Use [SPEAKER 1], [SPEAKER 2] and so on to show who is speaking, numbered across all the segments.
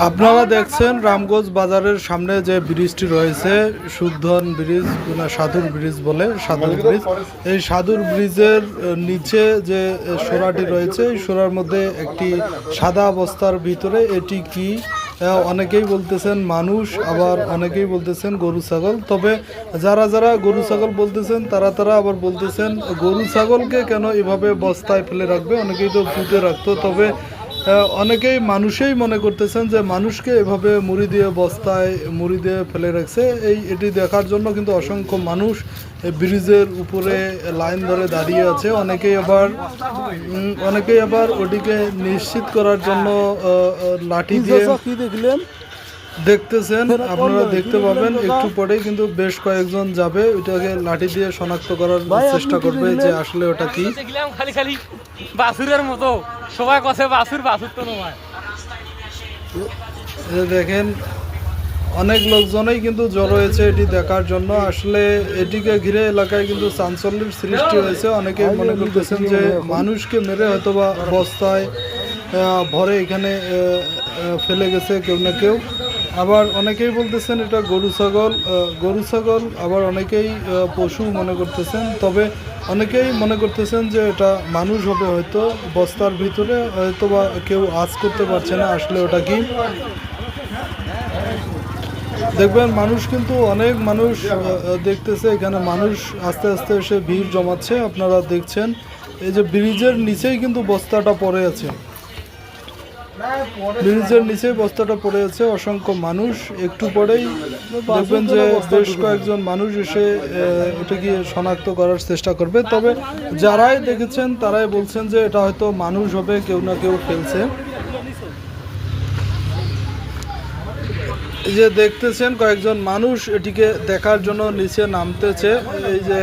[SPEAKER 1] আপনারা দেখছেন রামগঞ্জ বাজারের সামনে যে ব্রিজটি রয়েছে সুধন ব্রিজ না সাধুর ব্রিজ বলে সাধুর ব্রিজ। এই সাধুর ব্রিজের নিচে যে সোরাটি রয়েছে এই সোরার মধ্যে একটি সাদা বস্তার ভিতরে এটি কি অনেকেই বলতেছেন মানুষ, আবার অনেকেই বলতেছেন গরু ছাগল। তবে যারা যারা গরু ছাগল বলতেছেন তারা আবার বলতেছেন গরু ছাগলকে কেন এভাবে বস্তায় ফেলে রাখবে, অনেকেই তো পুঁতে রাখতো। তবে অনেকেই মানুষই মনে করতেছেন যে মানুষকে এভাবে মুড়ি দিয়ে বস্তায় মুড়ি দিয়ে ফেলে রাখছে। এটি দেখার জন্য কিন্তু অসংখ্য মানুষ ব্রিজের উপরে লাইন ধরে দাঁড়িয়ে আছে। অনেকেই আবার ওটিকে নিশ্চিত করার জন্য লাঠি দিয়ে দেখতেছেন। আপনারা দেখতে পাবেন একটু পরেই কিন্তু বেশ কয়েকজন যাবে ওইটাকে লাঠি দিয়ে শনাক্ত করার চেষ্টা করবে যে আসলে ওটা কি।
[SPEAKER 2] খালি খালি বাছুরের মতো সবাই কথা বাছুর তো নয়।
[SPEAKER 1] দেখেন অনেক লোকজনই কিন্তু জড়ো হয়েছে এটি দেখার জন্য। আসলে এটিকে ঘিরে এলাকায় কিন্তু চাঞ্চল্যের সৃষ্টি হয়েছে। অনেকেই মনে করতেছেন যে মানুষকে মেরে হয়তোবা বস্তায় ভরে এখানে ফেলে গেছে কেউ না কেউ। আবার অনেকেই বলতেছেন এটা গরু ছাগল, আবার অনেকেই পশু মনে করতেছেন। তবে অনেকেই মনে করতেছেন যে এটা মানুষ হবে, হয়তো বস্তার ভিতরে হয়তো বা কেউ আঁচ করতে পারছে না আসলে ওটা কি। দেখবেন মানুষ কিন্তু অনেক মানুষ দেখতেছে, এখানে মানুষ আস্তে আস্তে এসে ভিড় জমাচ্ছে। আপনারা দেখছেন এই যে ব্রিজের নিচেই কিন্তু বস্তাটা পড়ে আছে, ব্রিজের নিচে বস্তাটা পড়ে আছে। অসংখ্য মানুষ একটু পরেই দেখবেন যে বেশ কয়েকজন মানুষ এসে এটাকে শনাক্ত করার চেষ্টা করবে। তবে যারাই দেখেছেন তারাই বলছেন যে এটা হয়তো মানুষ হবে, কেউ না কেউ ফেলছে। এই যে দেখতেছেন কয়েকজন মানুষ এটিকে দেখার জন্য নিচে নামতেছে, এই যে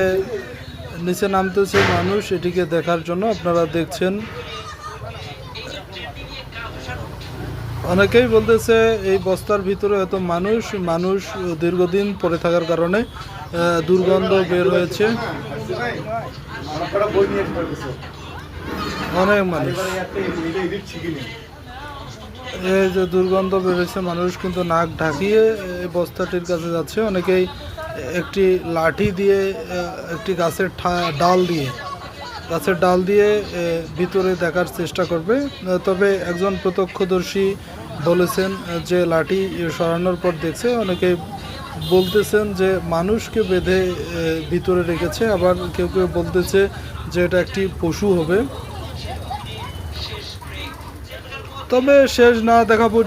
[SPEAKER 1] নিচে নামতেছে মানুষ এটিকে দেখার জন্য। আপনারা দেখছেন অনেকেই বলতেছে এই বস্তার ভিতরে হয়তো মানুষ দীর্ঘদিন পড়ে থাকার কারণে দুর্গন্ধ বের হয়েছে। অনেক মানুষ এই যে দুর্গন্ধ বের হয়েছে, মানুষ কিন্তু নাক ঢাকিয়ে এই বস্তাটির কাছে যাচ্ছে। অনেকেই একটি লাঠি দিয়ে একটি গাছের ডাল দিয়ে ভিতরে দেখার চেষ্টা করবে। তবে একজন প্রত্যক্ষদর্শী বলেছেন যে লাঠি সরানোর পর দেখছে। অনেকেই বলতেছেন যে মানুষকে বেঁধে ভিতরে রেখেছে, আবার কেউ কেউ বলতেছে যে এটা একটি পশু হবে। তবে শেষ না দেখা